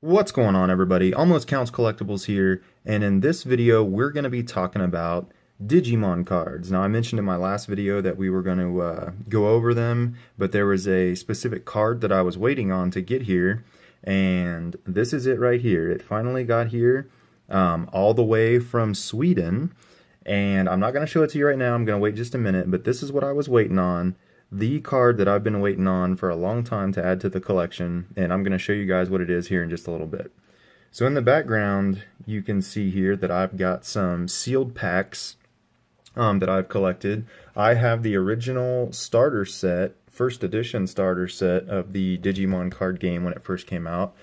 What's going on, everybody? Almost Counts Collectibles here, and in this video we're going to be talking about Digimon cards. Now, I mentioned in my last video that we were going to go over them, but there was a specific card that I was waiting on to get here, and this is it right here. It finally got here, all the way from Sweden, and I'm not going to show it to you right now. I'm going to wait just a minute, but this is what I was waiting on. The card that I've been waiting on for a long time to add to the collection, and I'm going to show you guys what it is here in just a little bit. So in the background, you can see here that I've got some sealed packs that I've collected. I have the original starter set, first edition starter set of the Digimon card game when it first came out.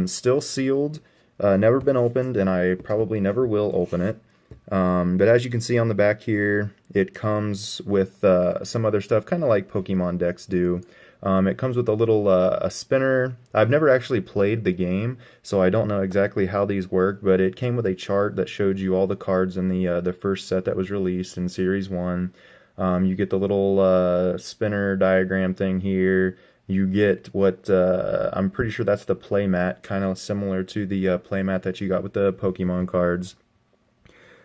Still sealed, never been opened, and I probably never will open it. But as you can see on the back here, it comes with some other stuff, kind of like Pokemon decks do. It comes with a little a spinner. I've never actually played the game, so I don't know exactly how these work, but it came with a chart that showed you all the cards in the first set that was released in Series 1. You get the little spinner diagram thing here. You get what, I'm pretty sure that's the playmat, kind of similar to the playmat that you got with the Pokemon cards.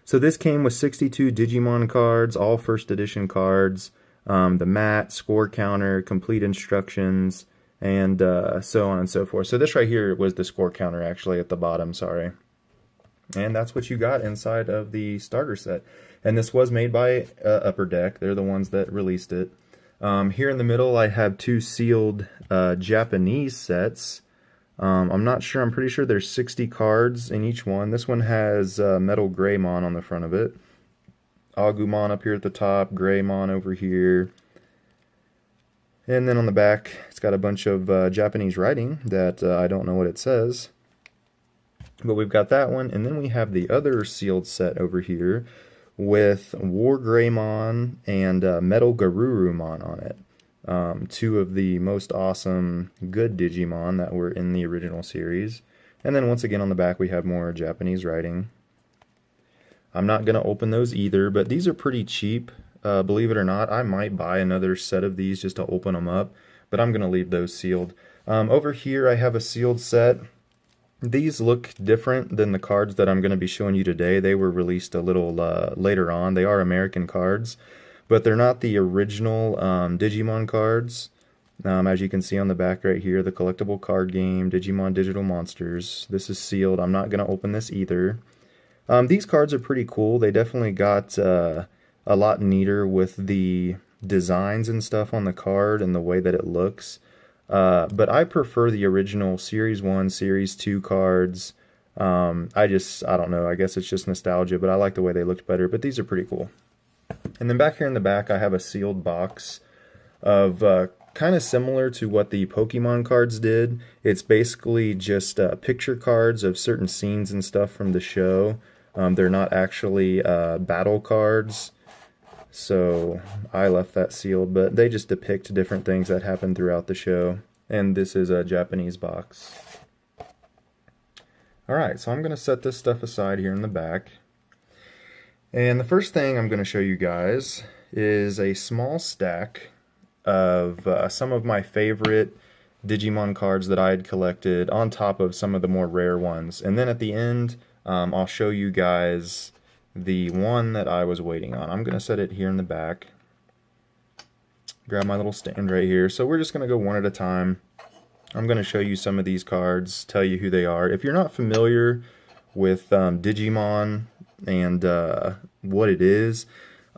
So this came with 62 Digimon cards, all first edition cards, the mat, score counter, complete instructions, and so on and so forth. So this right here was the score counter actually at the bottom, sorry. And that's what you got inside of the starter set. And this was made by Upper Deck. They're the ones that released it. Here in the middle I have two sealed Japanese sets. I'm not sure, I'm pretty sure there's 60 cards in each one. This one has Metal Greymon on the front of it. Agumon up here at the top, Greymon over here. And then on the back, it's got a bunch of Japanese writing that I don't know what it says. But we've got that one, and then we have the other sealed set over here with War Greymon and Metal Garurumon on it. Two of the most awesome good Digimon that were in the original series. And then once again on the back we have more Japanese writing. I'm not going to open those either, but these are pretty cheap. Believe it or not, I might buy another set of these just to open them up, but I'm going to leave those sealed. Over here I have a sealed set. These look different than the cards that I'm going to be showing you today. They were released a little later on. They are American cards, but they're not the original Digimon cards. As you can see on the back right here, the collectible card game, Digimon Digital Monsters. This is sealed. I'm not going to open this either. These cards are pretty cool. They definitely got a lot neater with the designs and stuff on the card and the way that it looks. But I prefer the original Series 1, Series 2 cards. I don't know, I guess it's just nostalgia, but I like the way they looked better. But these are pretty cool. And then back here in the back, I have a sealed box of kind of similar to what the Pokemon cards did. It's basically just picture cards of certain scenes and stuff from the show. They're not actually battle cards, so I left that sealed, but they just depict different things that happen throughout the show. And this is a Japanese box. Alright, so I'm going to set this stuff aside here in the back. And the first thing I'm going to show you guys is a small stack of some of my favorite Digimon cards that I had collected on top of some of the more rare ones. And then at the end, I'll show you guys the one that I was waiting on. I'm going to set it here in the back. Grab my little stand right here. So we're just going to go one at a time. I'm going to show you some of these cards, tell you who they are. If you're not familiar with Digimon and what it is,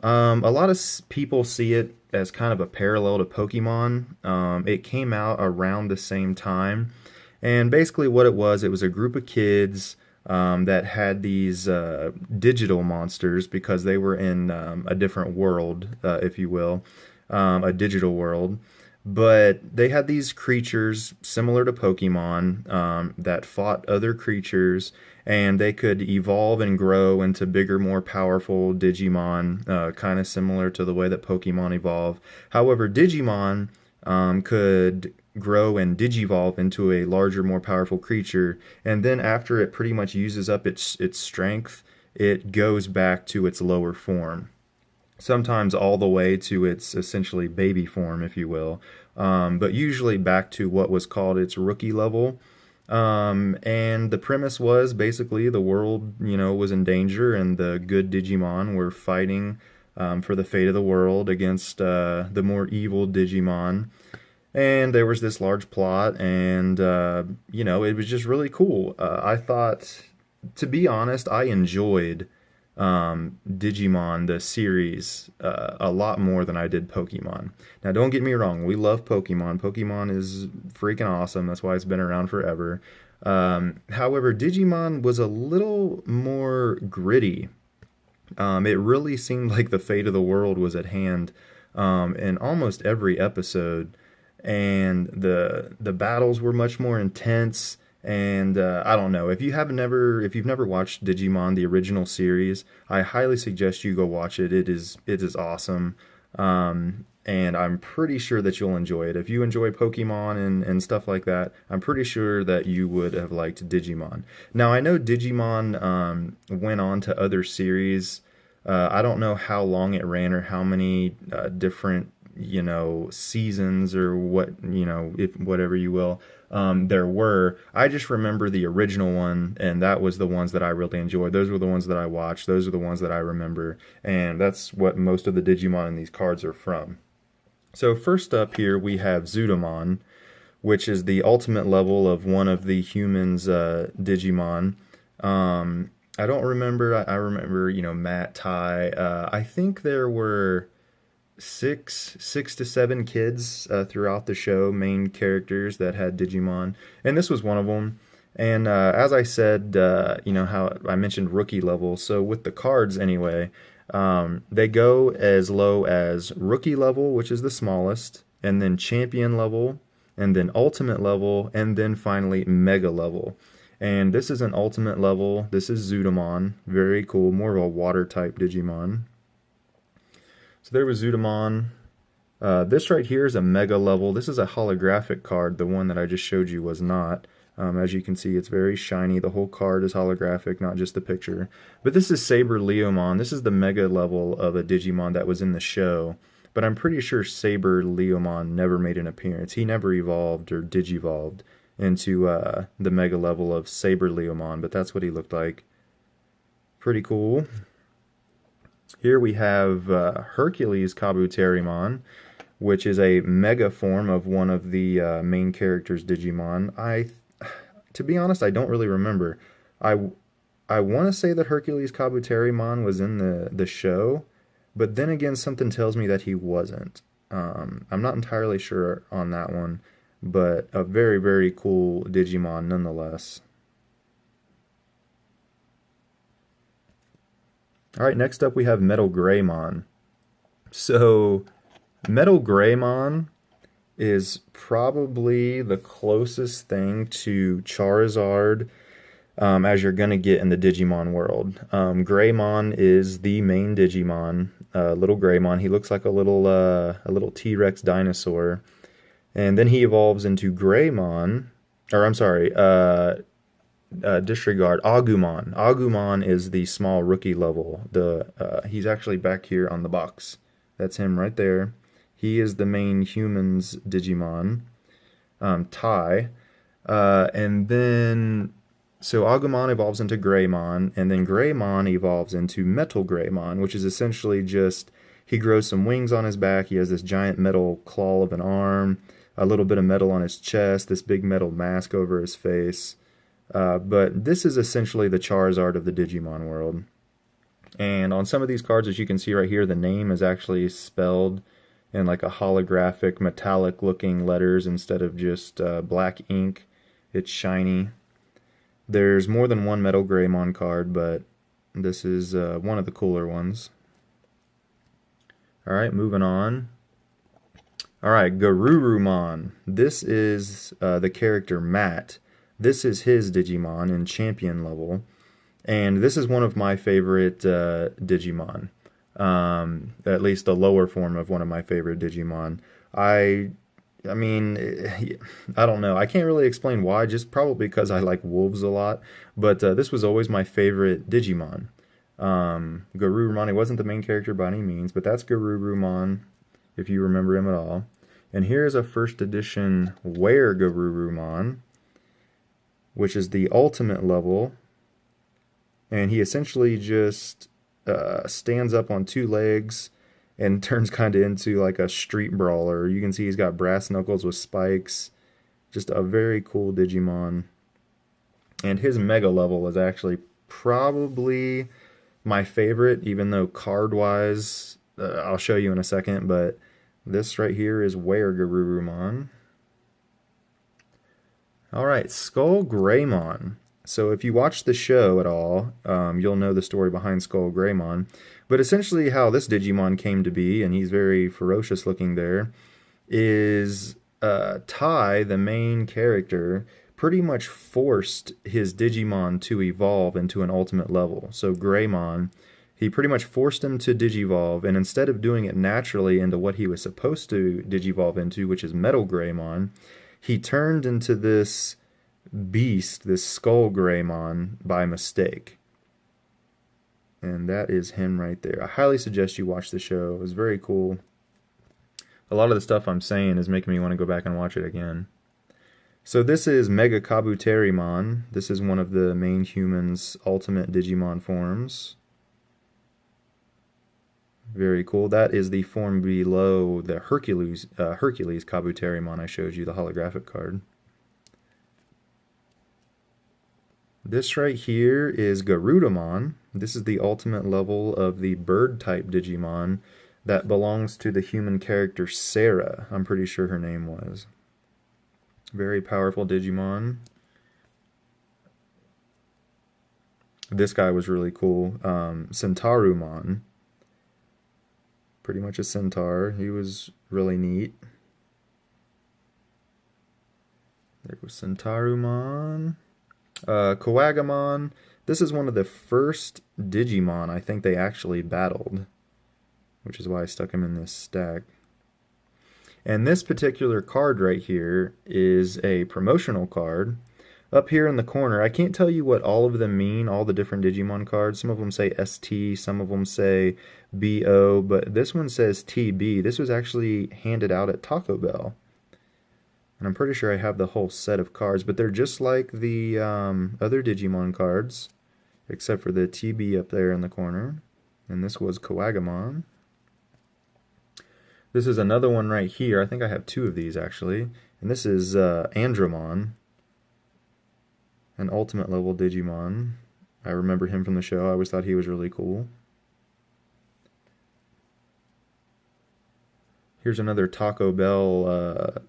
a lot of people see it as kind of a parallel to Pokemon. It came out around the same time, and basically what it was a group of kids that had these digital monsters because they were in a different world, if you will, a digital world. But they had these creatures similar to Pokemon that fought other creatures, and they could evolve and grow into bigger, more powerful Digimon, kind of similar to the way that Pokemon evolve. However, Digimon could grow and digivolve into a larger, more powerful creature, and then after it pretty much uses up its strength, it goes back to its lower form. Sometimes all the way to its essentially baby form, if you will, but usually back to what was called its rookie level. And the premise was basically the world, was in danger, and the good Digimon were fighting for the fate of the world against the more evil Digimon. And there was this large plot, and it was just really cool. I thought, to be honest, I enjoyed Digimon, the series, a lot more than I did Pokemon. Now, don't get me wrong, we love Pokemon. Pokemon is freaking awesome. That's why it's been around forever. However, Digimon was a little more gritty. It really seemed like the fate of the world was at hand in almost every episode, and the battles were much more intense. And I don't know, if you've never watched Digimon, the original series, I highly suggest you go watch it. It is awesome. And I'm pretty sure that you'll enjoy it. If you enjoy Pokemon and stuff like that, I'm pretty sure that you would have liked Digimon. Now, I know Digimon went on to other series. I don't know how long it ran or how many different, seasons or what, if whatever you will, there were. I just remember the original one, and that was the ones that I really enjoyed. Those were the ones that I watched. Those are the ones that I remember, and that's what most of the Digimon in these cards are from. So first up here we have Zudomon, which is the ultimate level of one of the humans' Digimon. I don't remember. I remember, Matt, Ty. I think there were six to seven kids throughout the show, main characters that had Digimon, and this was one of them. And as I said, how I mentioned rookie level. So with the cards anyway, they go as low as rookie level, which is the smallest, and then champion level, and then ultimate level, and then finally mega level. And this is an ultimate level. This is Zudomon. Very cool. More of a water type Digimon. So there was Zudomon. This right here is a mega level. This is a holographic card. The one that I just showed you was not. As you can see, it's very shiny. The whole card is holographic, not just the picture. But this is Saber Leomon. This is the mega level of a Digimon that was in the show. But I'm pretty sure Saber Leomon never made an appearance. He never evolved or digivolved into the mega level of Saber Leomon, but that's what he looked like. Pretty cool. Here we have Hercules Kabuterimon, which is a mega form of one of the main characters' Digimon. To be honest, I don't really remember. I want to say that Hercules Kabuterimon was in the show, but then again, something tells me that he wasn't. I'm not entirely sure on that one, but a very, very cool Digimon nonetheless. Alright, next up we have Metal Greymon. So, Metal Greymon is probably the closest thing to Charizard as you're going to get in the Digimon world. Greymon is the main Digimon, little Greymon. He looks like a little T-Rex dinosaur. And then he evolves into Greymon, or I'm sorry, disregard, Agumon. Agumon is the small rookie level. He's actually back here on the box. That's him right there. He is the main humans Digimon, Tai. And then, so Agumon evolves into Greymon, and then Greymon evolves into Metal Greymon, which is essentially just, he grows some wings on his back, he has this giant metal claw of an arm, a little bit of metal on his chest, this big metal mask over his face. But this is essentially the Charizard of the Digimon world. And on some of these cards, as you can see right here, the name is actually spelled in like a holographic metallic looking letters instead of just black ink. It's shiny. There's more than one Metal Greymon card, but this is one of the cooler ones. Alright, moving on. Alright, Garurumon. This is the character Matt. This is his Digimon in champion level. And this is one of my favorite Digimon. At least the lower form of one of my favorite Digimon. I mean, I don't know. I can't really explain why, just probably because I like wolves a lot. But this was always my favorite Digimon. Garurumon, he wasn't the main character by any means, but that's Garurumon, if you remember him at all. And here's a first edition Were Garurumon. which is the ultimate level. And he essentially just stands up on two legs and turns kind of into like a street brawler. You can see he's got brass knuckles with spikes. Just a very cool Digimon. And his mega level is actually probably my favorite, even though card-wise, I'll show you in a second, but this right here is Weregarurumon. Alright, Skull Greymon. So if you watch the show at all, you'll know the story behind Skull Greymon. But essentially how this Digimon came to be, and he's very ferocious looking there, is Tai, the main character, pretty much forced his Digimon to evolve into an ultimate level. So Greymon, he pretty much forced him to digivolve, and instead of doing it naturally into what he was supposed to digivolve into, which is Metal Greymon, he turned into this beast, this Skull Greymon, by mistake. And that is him right there. I highly suggest you watch the show. It was very cool. A lot of the stuff I'm saying is making me want to go back and watch it again. So this is Mega Kabuterimon. This is one of the main human's ultimate Digimon forms. Very cool. That is the form below the Hercules Kabuterimon I showed you, the holographic card. This right here is Garudamon. This is the ultimate level of the bird-type Digimon that belongs to the human character Sarah. I'm pretty sure her name was. Very powerful Digimon. This guy was really cool. Centaurumon. Pretty much a centaur. He was really neat. There was Centaurumon. Kowagamon. This is one of the first Digimon I think they actually battled, which is why I stuck him in this stack. And this particular card right here is a promotional card. Up here in the corner, I can't tell you what all of them mean, all the different Digimon cards. Some of them say ST, some of them say BO, but this one says TB. This was actually handed out at Taco Bell. And I'm pretty sure I have the whole set of cards, but they're just like the other Digimon cards, except for the TB up there in the corner. And this was Kowagamon. This is another one right here. I think I have two of these, actually. And this is Andromon, an ultimate level Digimon. I remember him from the show. I always thought he was really cool. Here's another Taco Bell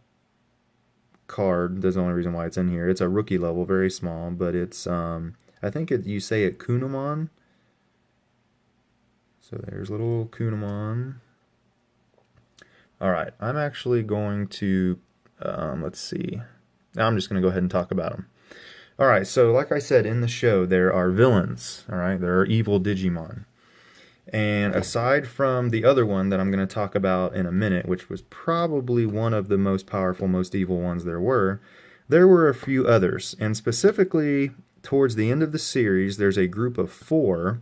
card. That's the only reason why it's in here. It's a rookie level, very small, but it's, I think you say it Kunamon. So there's little Kunamon. Alright, I'm actually going to, let's see. Now I'm just going to go ahead and talk about them. Alright, so like I said in the show, there are villains. Alright, there are evil Digimon. And aside from the other one that I'm going to talk about in a minute, which was probably one of the most powerful, most evil ones there were a few others. And specifically, towards the end of the series, there's a group of 4,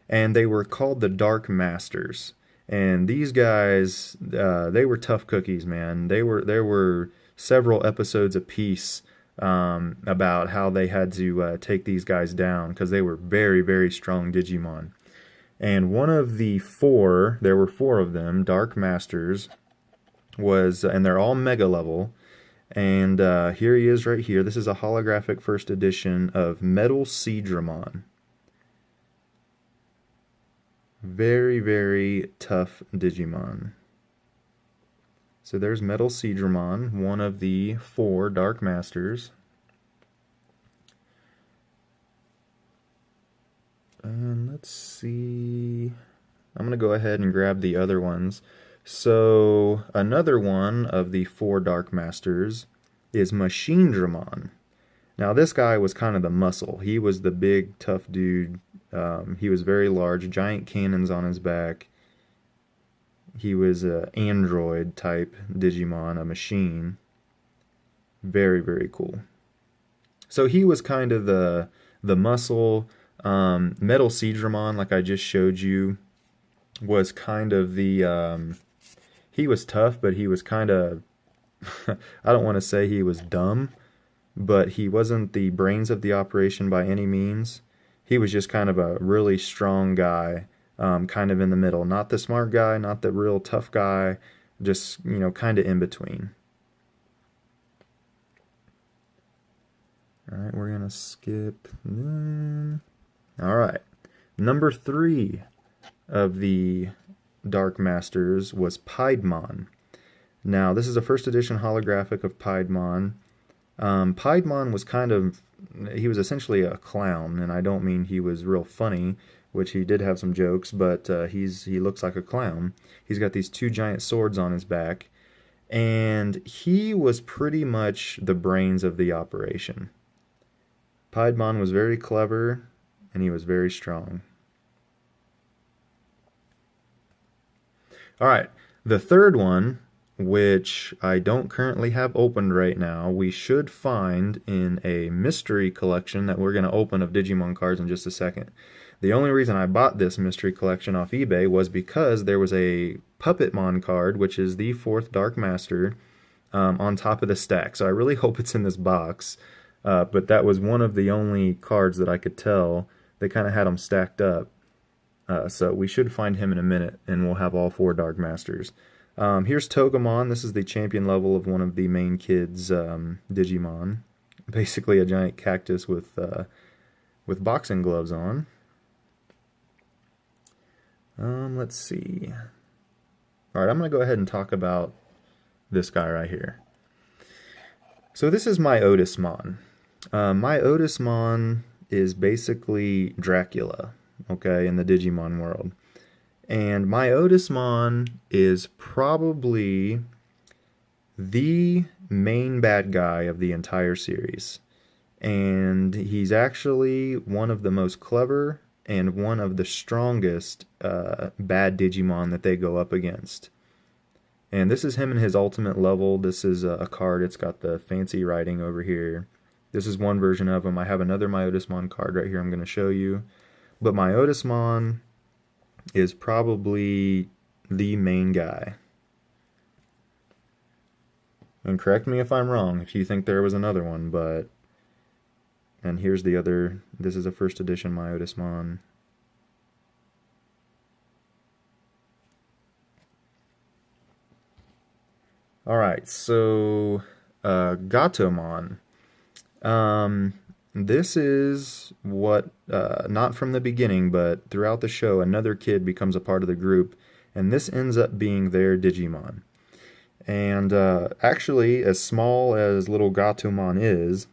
and they were called the Dark Masters. And these guys, they were tough cookies, man. There were several episodes apiece about how they had to take these guys down, because they were very, very strong Digimon. And one of the 4, there were 4 of them, Dark Masters, was, and they're all mega level. And here he is right here. This is a holographic first edition of Metal Seadramon. Very, very tough Digimon. So there's Metal Seadramon, one of the 4 Dark Masters. And let's see. I'm going to go ahead and grab the other ones. So another one of the 4 Dark Masters is Machinedramon. Now this guy was kind of the muscle. He was the big, tough dude. He was very large, giant cannons on his back. He was an android type Digimon, a machine. Very, very cool. So he was kind of the muscle. Metal Seadramon, like I just showed you, was kind of the, he was tough, but he was kind of, I don't want to say he was dumb, but he wasn't the brains of the operation by any means. He was just kind of a really strong guy, kind of in the middle. Not the smart guy, not the real tough guy, just, kind of in between. All right, we're going to skip. All right. Number 3 of the Dark Masters was Piedmon. Now, this is a first edition holographic of Piedmon. Piedmon was he was essentially a clown, and I don't mean he was real funny, which he did have some jokes, but he looks like a clown. He's got these 2 giant swords on his back, and he was pretty much the brains of the operation. Piedmon was very clever, and he was very strong. All right, the third one, which I don't currently have opened right now, we should find in a mystery collection that we're going to open of Digimon cards in just a second. The only reason I bought this mystery collection off eBay was because there was a Puppetmon card, which is the 4th Dark Master, on top of the stack. So I really hope it's in this box, but that was one of the only cards that I could tell. They kind of had them stacked up. So we should find him in a minute, and we'll have all 4 Dark Masters. Here's Togemon. This is the champion level of one of the main kids' Digimon. Basically a giant cactus with boxing gloves on. Let's see. All right, I'm going to go ahead and talk about this guy right here. So this is Myotismon. Myotismon is basically Dracula, okay, in the Digimon world. And Myotismon is probably the main bad guy of the entire series. And he's actually one of the most clever and one of the strongest bad Digimon that they go up against. And this is him in his ultimate level. This is a card. It's got the fancy writing over here. This is one version of him. I have another Myotismon card right here I'm going to show you. But Myotismon is probably the main guy. And correct me if I'm wrong, if you think there was another one, but... And here's the other. This is a first edition Myotismon. Alright, so... Gatomon. This is what, not from the beginning, but throughout the show, another kid becomes a part of the group, and this ends up being their Digimon. And actually, as small as little Gatomon is,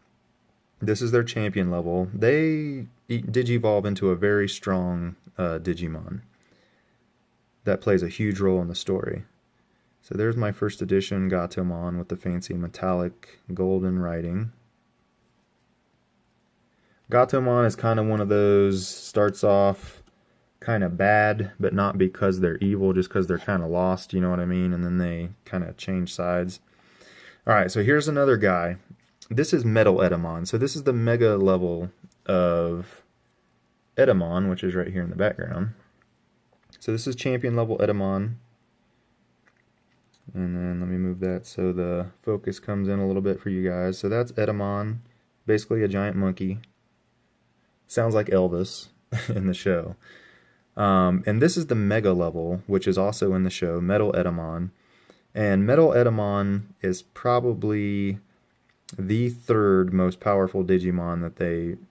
this is their champion level. They digivolve into a very strong Digimon. That plays a huge role in the story. So there's my first edition Gatomon with the fancy metallic golden writing. Gatomon is kind of one of those, starts off kind of bad, but not because they're evil, just because they're kind of lost, you know what I mean? And then they kind of change sides. Alright, so here's another guy. This is Metal Etemon. So this is the mega level of Etemon, which is right here in the background. So this is champion level Etemon. And then let me move that so the focus comes in a little bit for you guys. So that's Etemon, basically a giant monkey. Sounds like Elvis in the show. And this is the mega level, which is also in the show, Metal Etemon. And Metal Etemon is probably the 3rd most powerful Digimon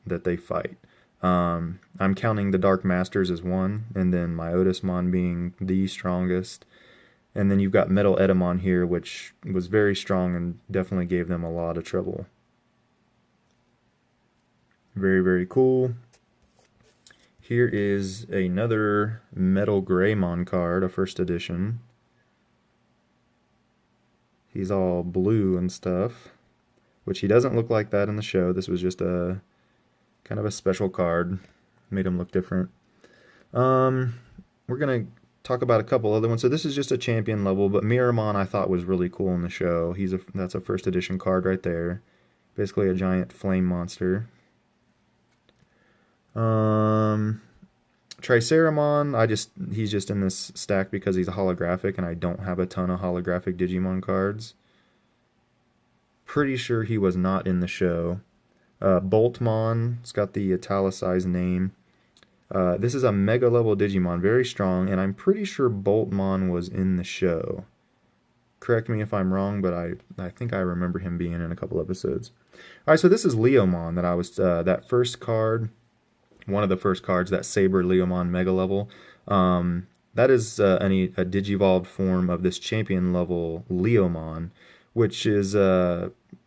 that they fight. I'm counting the Dark Masters as 1, and then Myotismon being the strongest. And then you've got Metal Etemon here, which was very strong and definitely gave them a lot of trouble. Very, very cool. Here is another Metal Greymon card, a first edition. He's all blue and stuff, which he doesn't look like that in the show. This was just a kind of a special card. Made him look different. We're going to talk about a couple other ones. So this is just a champion level, but Miramon I thought was really cool in the show. That's a first edition card right there. Basically a giant flame monster. Triceramon, he's just in this stack because he's a holographic, and I don't have a ton of holographic Digimon cards. pretty sure he was not in the show. Boltmon, it's got the italicized name. This is a Mega level Digimon, very strong, and I'm pretty sure Boltmon was in the show. Correct me if I'm wrong, but I think I remember him being in a couple episodes. All right, so this is Leomon that I was that first card, one of the first cards, that Saber Leomon Mega level. That is a Digivolved form of this champion level Leomon, which is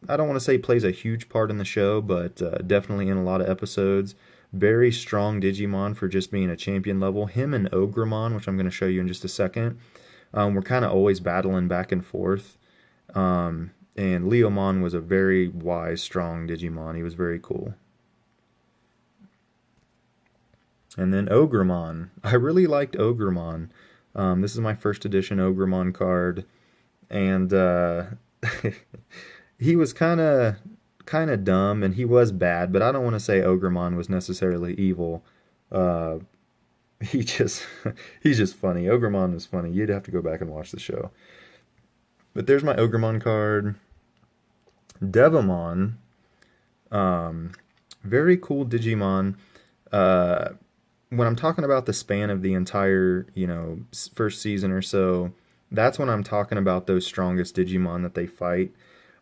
I don't want to say plays a huge part in the show, but definitely in a lot of episodes. Very strong Digimon for just being a champion level. Him and Ogremon, which I'm going to show you in just a second. We're kind of always battling back and forth. And Leomon was a very wise, strong Digimon. He was very cool. And then Ogremon. I really liked Ogremon. This is my first edition Ogremon card. And he was kind of dumb, and he was bad, but I don't want to say Ogremon was necessarily evil. He's just funny. Ogremon is funny. You'd have to go back and watch the show. But there's my Ogremon card. DevilMon, very cool Digimon. When I'm talking about the span of the entire, first season or so, that's when I'm talking about those strongest Digimon that they fight.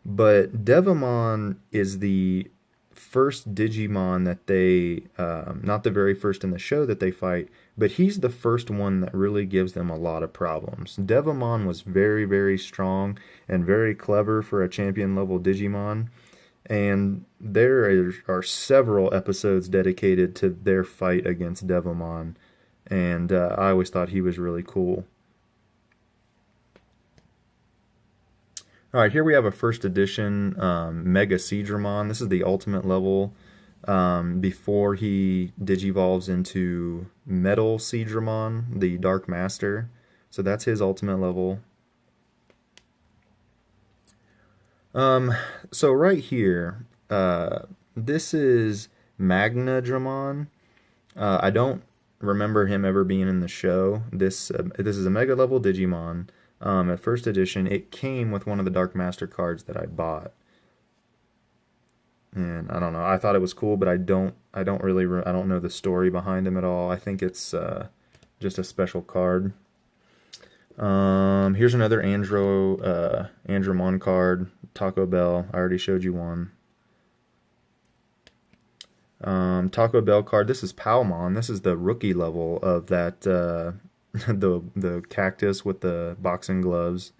But DevilMon is the first Digimon that they, not the very first in the show that they fight, but he's the first one that really gives them a lot of problems. DevilMon was very, very strong and very clever for a champion level Digimon, and there are several episodes dedicated to their fight against DevilMon, and I always thought he was really cool. Alright, here we have a first edition Mega Seadramon. This is the ultimate level before he digivolves into Metal Seadramon, the Dark Master. So that's his ultimate level. So right here, this is Magnadramon. I don't remember him ever being in the show. This is a Mega level Digimon. At first edition, it came with one of the Dark Master cards that I bought, and I don't know. I thought it was cool, but I don't know the story behind him at all. I think it's just a special card. Here's another Andromon card, Taco Bell. I already showed you one. Taco Bell card. This is Palmon. This is the rookie level of that. The cactus with the boxing gloves.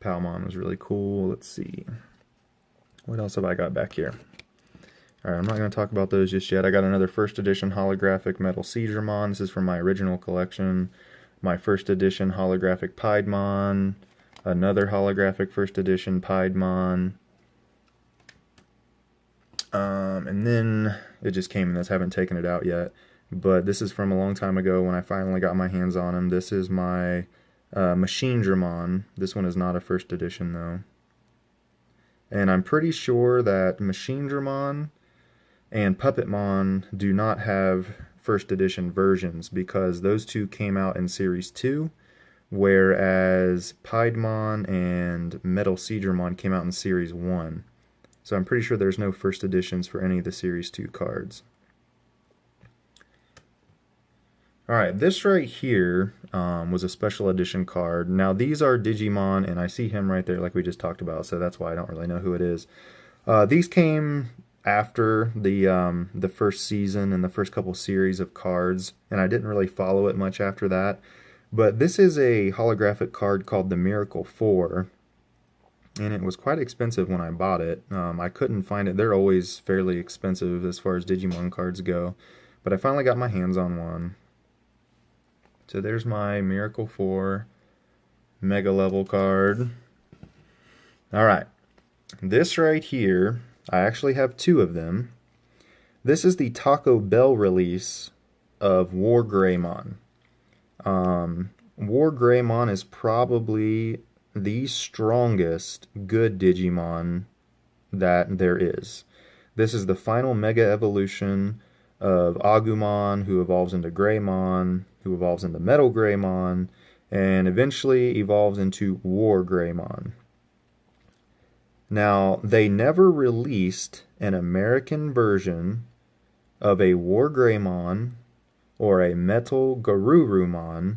Palmon was really cool. Let's see. What else have I got back here? Alright, I'm not going to talk about those just yet. I got another first edition holographic Metal Seadramon. This is from my original collection. My first edition holographic Piedmon. Another holographic first edition Piedmon. And then it just came in this. Haven't taken it out yet. But this is from a long time ago when I finally got my hands on him. This is my Machinedramon. This one is not a first edition, though. And I'm pretty sure that Machinedramon and Puppetmon do not have first edition versions, because those two came out in Series 2, whereas Piedmon and Metal Seadramon came out in Series 1. So I'm pretty sure there's no first editions for any of the Series 2 cards. Alright, this right here was a special edition card. Now these are Digimon, and I see him right there like we just talked about, so that's why I don't really know who it is. These came after the first season and the first couple series of cards, and I didn't really follow it much after that. But this is a holographic card called the Miracle 4, and it was quite expensive when I bought it. I couldn't find it. They're always fairly expensive as far as Digimon cards go, but I finally got my hands on one. So there's my Miracle 4 Mega level card. Alright, this right here, I actually have two of them. This is the Taco Bell release of War Greymon. War Greymon is probably the strongest good Digimon that there is. This is the final Mega evolution of Agumon, who evolves into Greymon, who evolves into Metal Greymon, and eventually evolves into War Greymon. Now, they never released an American version of a Wargreymon or a Metal Garurumon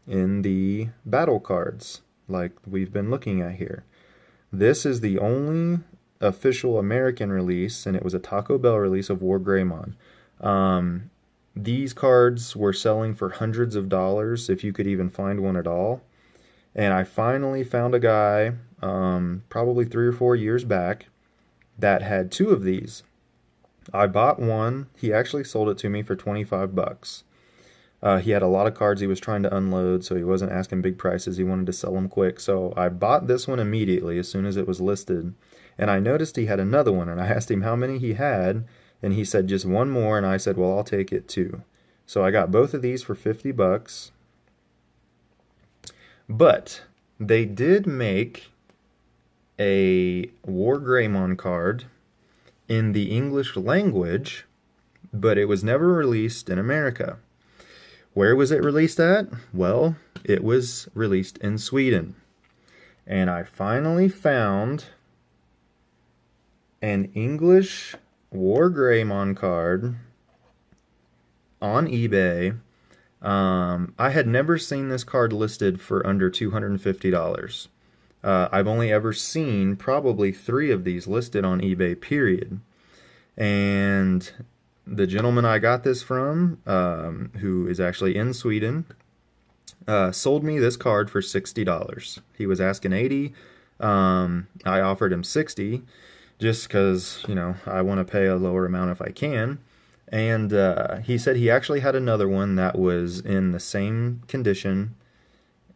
in the battle cards like we've been looking at here. This is the only official American release, and it was a Taco Bell release of Wargreymon. These cards were selling for hundreds of dollars if you could even find one at all. And I finally found a guy, probably 3 or 4 years back, that had 2 of these. I bought one. He actually sold it to me for 25 bucks. He had a lot of cards he was trying to unload, so he wasn't asking big prices. He wanted to sell them quick. So I bought this one immediately as soon as it was listed. And I noticed he had another one, and I asked him how many he had, and he said just one more, and I said, well, I'll take it too. So I got both of these for 50 bucks. But they did make a Wargreymon card in the English language, but it was never released in America. Where was it released at? Well, it was released in Sweden. And I finally found an English Wargreymon card on eBay. I had never seen this card listed for under $250. I've only ever seen probably 3 of these listed on eBay, period. And the gentleman I got this from, who is actually in Sweden, sold me this card for $60. He was asking $80. I offered him $60 just because, you know, I want to pay a lower amount if I can. And he said he actually had another one that was in the same condition,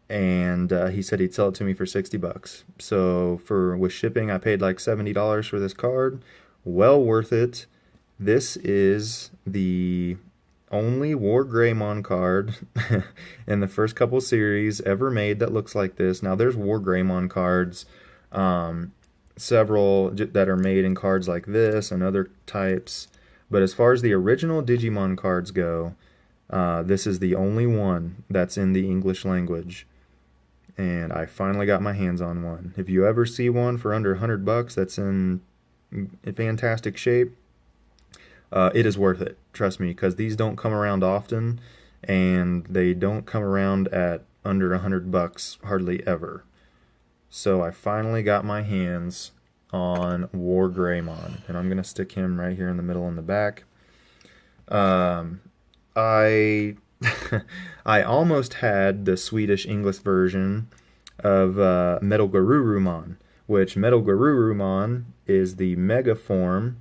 and he said he'd sell it to me for 60 bucks. So with shipping, I paid like $70 for this card. Well worth it. This is the only Wargreymon card in the first couple series ever made that looks like this. Now there's Wargreymon cards, several that are made in cards like this and other types. But as far as the original Digimon cards go, this is the only one that's in the English language. And I finally got my hands on one. If you ever see one for under 100 bucks that's in fantastic shape, it is worth it. Trust me, because these don't come around often, and they don't come around at under 100 bucks hardly ever. So I finally got my hands on Wargreymon, and I'm going to stick him right here in the middle in the back. I I almost had the Swedish English version of Metal Garurumon, which Metal Garurumon is the mega form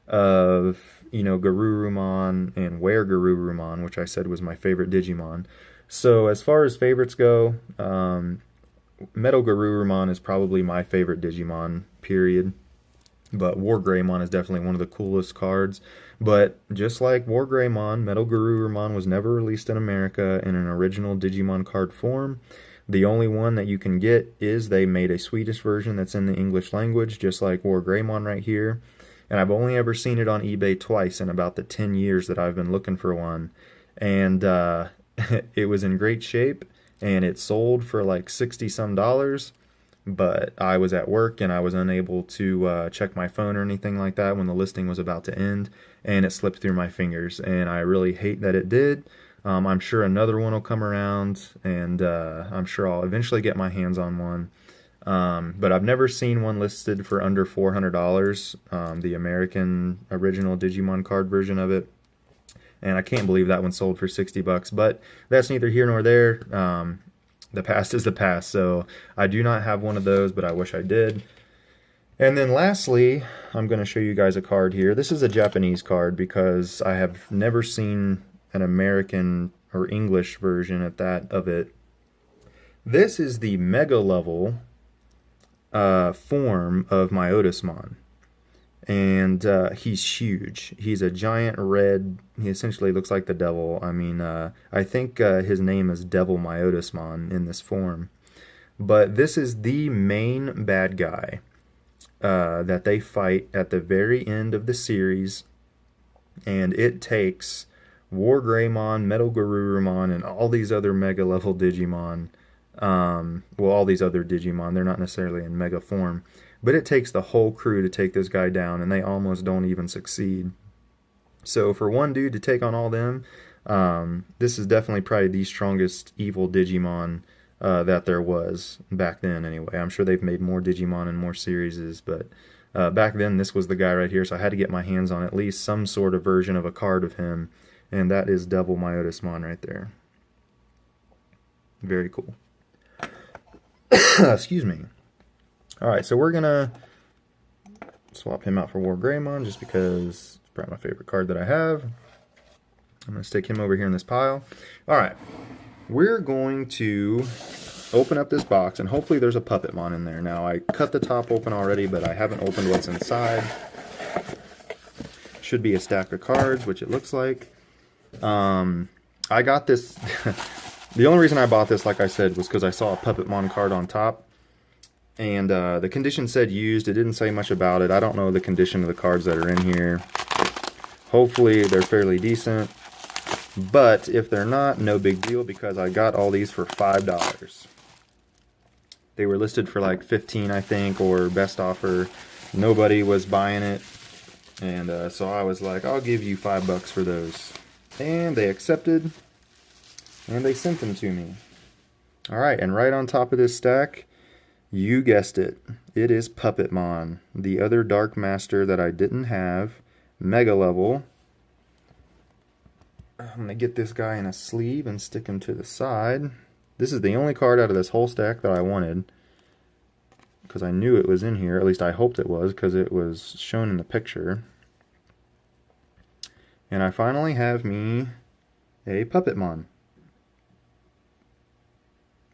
of, you know, Garurumon and Were-Garurumon, which I said was my favorite Digimon. So as far as favorites go, Metal Garurumon is probably my favorite Digimon, period. But Wargreymon is definitely one of the coolest cards. But just like Wargreymon, Metal Garurumon was never released in America in an original Digimon card form. The only one that you can get is they made a Swedish version that's in the English language, just like Wargreymon right here. And I've only ever seen it on eBay twice in about the 10 years that I've been looking for one. And it was in great shape, and it sold for like $60-some. But I was at work and I was unable to check my phone or anything like that when the listing was about to end, and it slipped through my fingers, and I really hate that it did. I'm sure another one will come around, and I'm sure I'll eventually get my hands on one. But I've never seen one listed for under $400, the American original Digimon card version of it. And I can't believe that one sold for 60 bucks, but that's neither here nor there. The past is the past, so I do not have one of those, but I wish I did. And then lastly, I'm going to show you guys a card here. This is a Japanese card because I have never seen an American or English version at that of it. This is the Mega level form of Myotismon. And he's huge. He's a giant red. He essentially looks like the devil. I mean, I think his name is DevilMyotismon in this form. But this is the main bad guy that they fight at the very end of the series. And it takes Wargreymon, Metal Garurumon, and all these other Mega level Digimon. Well, all these other Digimon. They're not necessarily in Mega form. but it takes the whole crew to take this guy down, and they almost don't even succeed. So for one dude to take on all them, this is definitely probably the strongest evil Digimon that there was back then anyway. I'm sure they've made more Digimon and more series, but back then this was the guy right here, so I had to get my hands on at least some sort of version of a card of him, and that is DevilMyotismon right there. Very cool. Excuse me. Alright, so we're gonna swap him out for War Greymon just because it's probably my favorite card that I have. I'm going to stick him over here in this pile. Alright, we're going to open up this box, and hopefully there's a Puppetmon in there. Now, I cut the top open already, but I haven't opened what's inside. Should be a stack of cards, which it looks like. I got this... The only reason I bought this, like I said, was because I saw a Puppetmon card on top. And the condition said used. It didn't say much about it. I don't know the condition of the cards that are in here. Hopefully they're fairly decent. But if they're not, no big deal, because I got all these for $5. They were listed for like $15, I think, or best offer. Nobody was buying it. And so I was like, I'll give you $5 for those. And they accepted. And they sent them to me. Alright, and right on top of this stack, you guessed it, it is Puppetmon, the other Dark Master that I didn't have, Mega Level. I'm going to get this guy in a sleeve and stick him to the side. This is the only card out of this whole stack that I wanted, because I knew it was in here, at least I hoped it was, because it was shown in the picture. And I finally have me a Puppetmon.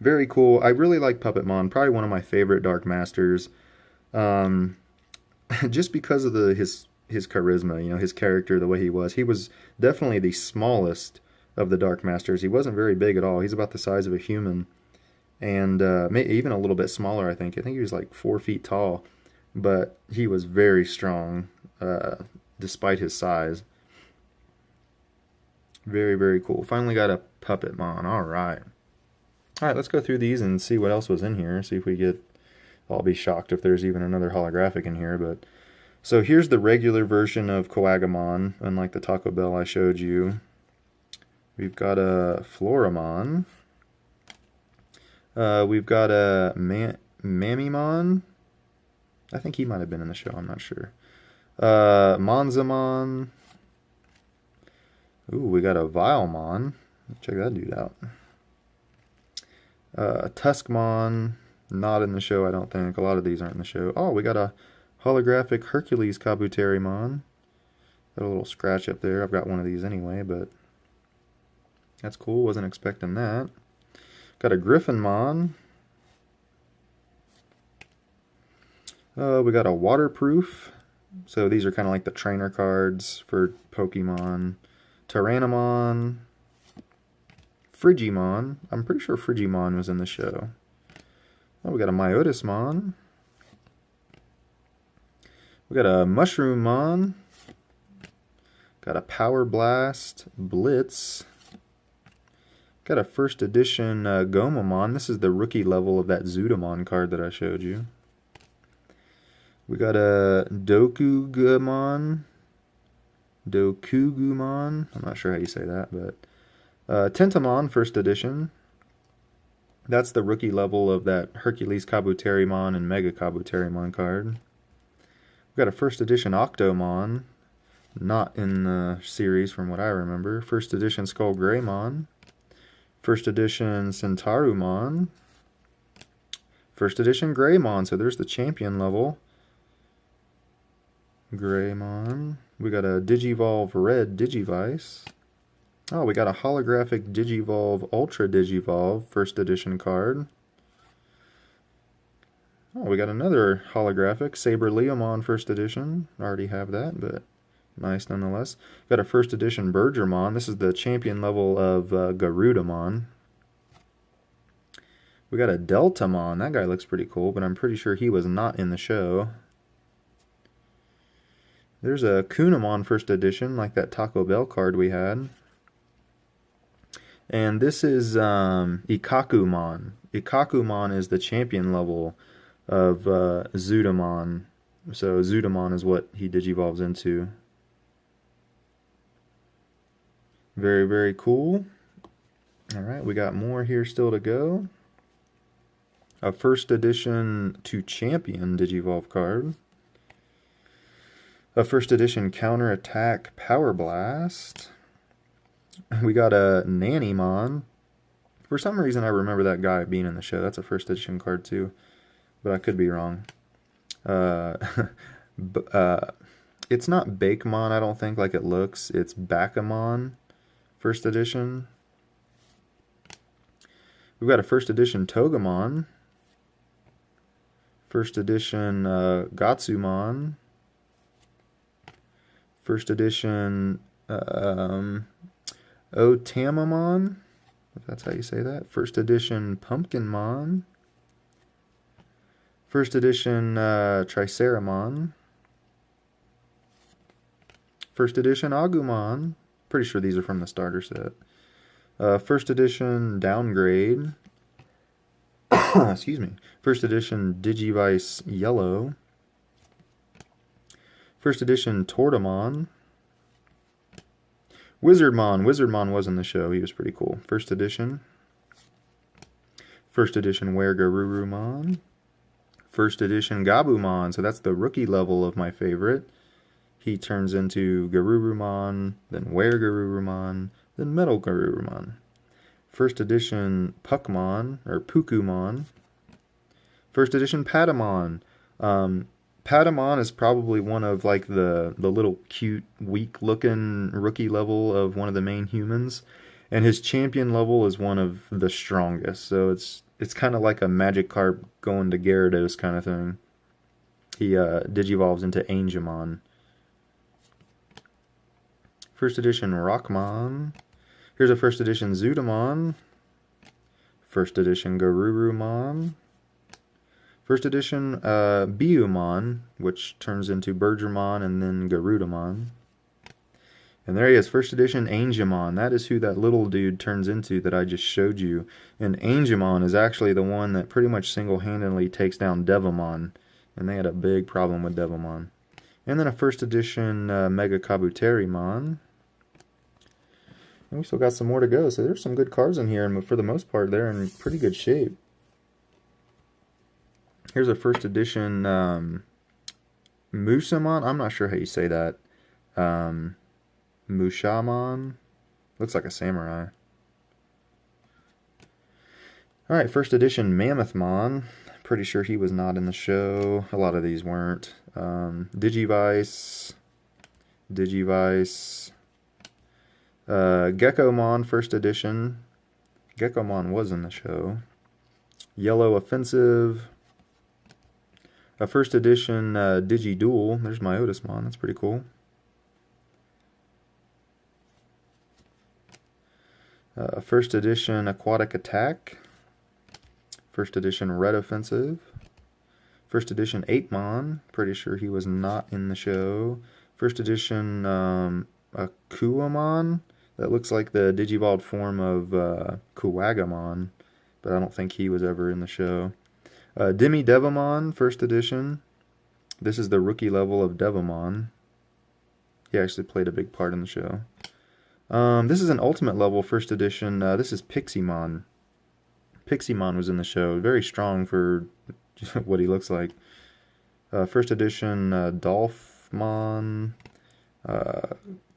Very cool. I really like Puppetmon. Probably one of my favorite Dark Masters. Just because of his charisma, you know, his character, the way he was. He was definitely the smallest of the Dark Masters. He wasn't very big at all. He's about the size of a human. And maybe even a little bit smaller, I think. I think he was like 4 feet tall. But he was very strong, despite his size. Very, very cool. Finally got a Puppetmon. Alright. Alright, let's go through these and see what else was in here. See if we get... I'll be shocked if there's even another holographic in here. But so here's the regular version of Coagamon, unlike the Taco Bell I showed you. We've got a Floramon. We've got a Mamimon. I think he might have been in the show, I'm not sure. Monzamon. Ooh, we got a Vilemon. Check that dude out. Tuskmon, not in the show, I don't think. A lot of these aren't in the show. Oh, we got a holographic Hercules Kabuterimon. Got a little scratch up there. I've got one of these anyway, but that's cool. Wasn't expecting that. Got a Griffinmon. We got a Waterproof. So these are kind of like the trainer cards for Pokemon. Tyrannomon. Frigimon. I'm pretty sure Frigimon was in the show. Oh, we got a Myotismon. We got a Mushroomon. Got a Power Blast Blitz. Got a first edition Gomamon. This is the rookie level of that Zudomon card that I showed you. We got a Dokugumon. I'm not sure how you say that, but Tentamon, first edition. That's the rookie level of that Hercules Kabuterimon and Mega Kabuterimon card. We've got a first edition Octomon, not in the series from what I remember. First edition Skull Greymon. First edition Centarumon. First edition Greymon, so there's the champion level. Greymon. We got a Digivolve Red Digivice. Oh, we got a holographic Digivolve Ultra Digivolve first edition card. Oh, we got another holographic Saber Leomon first edition. Already have that, but nice nonetheless. Got a first edition Bergermon. This is the champion level of Garudamon. We got a Deltamon. That guy looks pretty cool, but I'm pretty sure he was not in the show. There's a Kunamon first edition, like that Taco Bell card we had. And this is Ikakumon. Ikakumon is the champion level of Zudomon. So Zudomon is what he digivolves into. Very, very cool. Alright, we got more here still to go. A first edition to Champion Digivolve card. A first edition Counter Attack Power Blast. We got a Nanimon. For some reason I remember that guy being in the show. That's a first edition card too, but I could be wrong. It's not Bakemon, I don't think, like it looks. It's Bakamon, first edition. We've got a first edition Togemon. First edition Gatsumon. First edition Otamamon, if that's how you say that. First edition Pumpkinmon. First edition Triceramon. First edition Agumon. Pretty sure these are from the starter set. First edition Downgrade. Excuse me. First edition Digivice Yellow. First edition Tortamon. Wizardmon. Wizardmon was in the show. He was pretty cool. First edition. First edition Weregarurumon. First edition Gabumon. So that's the rookie level of my favorite. He turns into Garurumon, then Weregarurumon, then Metal Garurumon. First edition Puckmon, or Pukumon. First edition Patamon. Patamon is probably one of like the little cute, weak-looking rookie level of one of the main humans, and his champion level is one of the strongest. So it's kind of like a Magikarp going to Gyarados kind of thing. He digivolves into Angemon. First edition Rockmon. Here's a first edition Zudomon. First edition Garurumon. First edition Biyumon, which turns into Bergermon and then Garudamon. And there he is, first edition Angemon. That is who that little dude turns into that I just showed you. And Angemon is actually the one that pretty much single-handedly takes down DevilMon. And they had a big problem with DevilMon. And then a first edition Mega Kabuterimon. And we still got some more to go, so there's some good cards in here, and for the most part, they're in pretty good shape. Here's a first edition Musamon. I'm not sure how you say that. Mushamon. Looks like a samurai. Alright, first edition Mammothmon. Pretty sure he was not in the show. A lot of these weren't. Digivice. Geckomon, first edition. Geckomon was in the show. Yellow Offensive. A first edition Digiduel. There's Myotismon. That's pretty cool. First edition Aquatic Attack. First edition Red Offensive. First edition Etemon. Pretty sure he was not in the show. First edition Akuamon. That looks like the Digivolved form of Kuwagamon, but I don't think he was ever in the show. Devimon, first edition. This is the rookie level of Devimon. He actually played a big part in the show. This is an ultimate level, first edition. This is Piximon. Piximon was in the show. Very strong for what he looks like. First edition Dolphmon.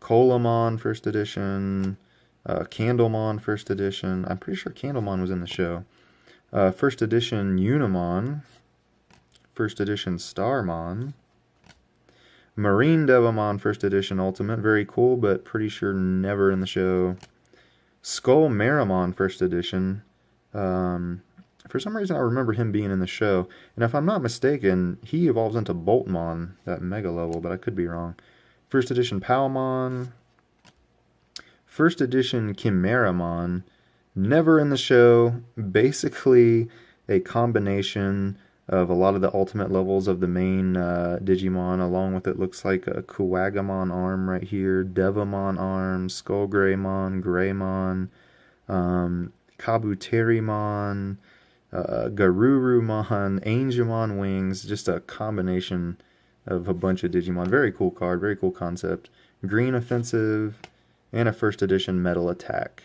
Colamon, first edition. Candlemon, first edition. I'm pretty sure Candlemon was in the show. First edition Unimon. First edition Starmon. Marine Devimon, first edition Ultimate. Very cool, but pretty sure never in the show. Skull Marimon, first edition. For some reason I remember him being in the show. And if I'm not mistaken, he evolves into Boltmon, that mega level, but I could be wrong. First edition Palmon. First edition Chimeramon. Never in the show. Basically a combination of a lot of the ultimate levels of the main Digimon, along with it looks like a Kuwagamon arm right here, Devimon arm, Skullgreymon, Greymon, Kabuterimon, Garurumon, Angemon Wings, just a combination of a bunch of Digimon. Very cool card, very cool concept. Green Offensive, and a first edition Metal Attack.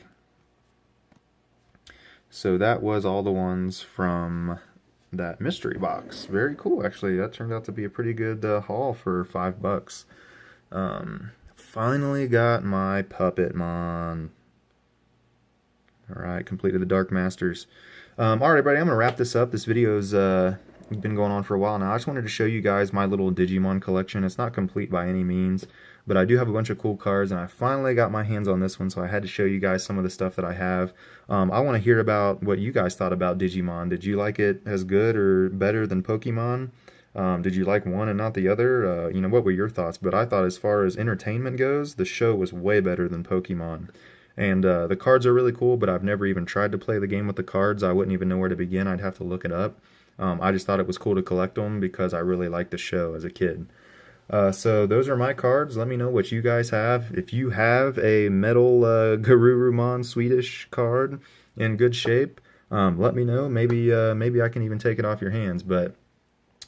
So that was all the ones from that mystery box. Very cool, actually. That turned out to be a pretty good haul for $5. Finally got my Puppetmon. Alright, completed the Dark Masters. Alright, everybody, I'm going to wrap this up. This video's been going on for a while now. I just wanted to show you guys my little Digimon collection. It's not complete by any means, but I do have a bunch of cool cards, and I finally got my hands on this one, so I had to show you guys some of the stuff that I have. I want to hear about what you guys thought about Digimon. Did you like it as good or better than Pokemon? Did you like one and not the other? You know, what were your thoughts? But I thought as far as entertainment goes, the show was way better than Pokemon. And the cards are really cool, but I've never even tried to play the game with the cards. I wouldn't even know where to begin. I'd have to look it up. I just thought it was cool to collect them because I really liked the show as a kid. So those are my cards. Let me know what you guys have. If you have a metal Garurumon Swedish card in good shape, let me know. Maybe I can even take it off your hands. But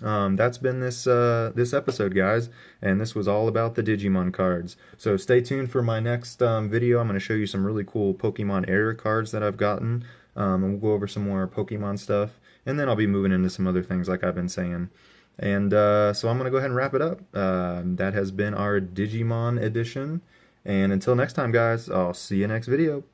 that's been this episode, guys, and this was all about the Digimon cards. So stay tuned for my next video. I'm going to show you some really cool Pokemon era cards that I've gotten, and we'll go over some more Pokemon stuff, and then I'll be moving into some other things like I've been saying. And so I'm going to go ahead and wrap it up. That has been our Digimon edition, and until next time, guys, I'll see you next video.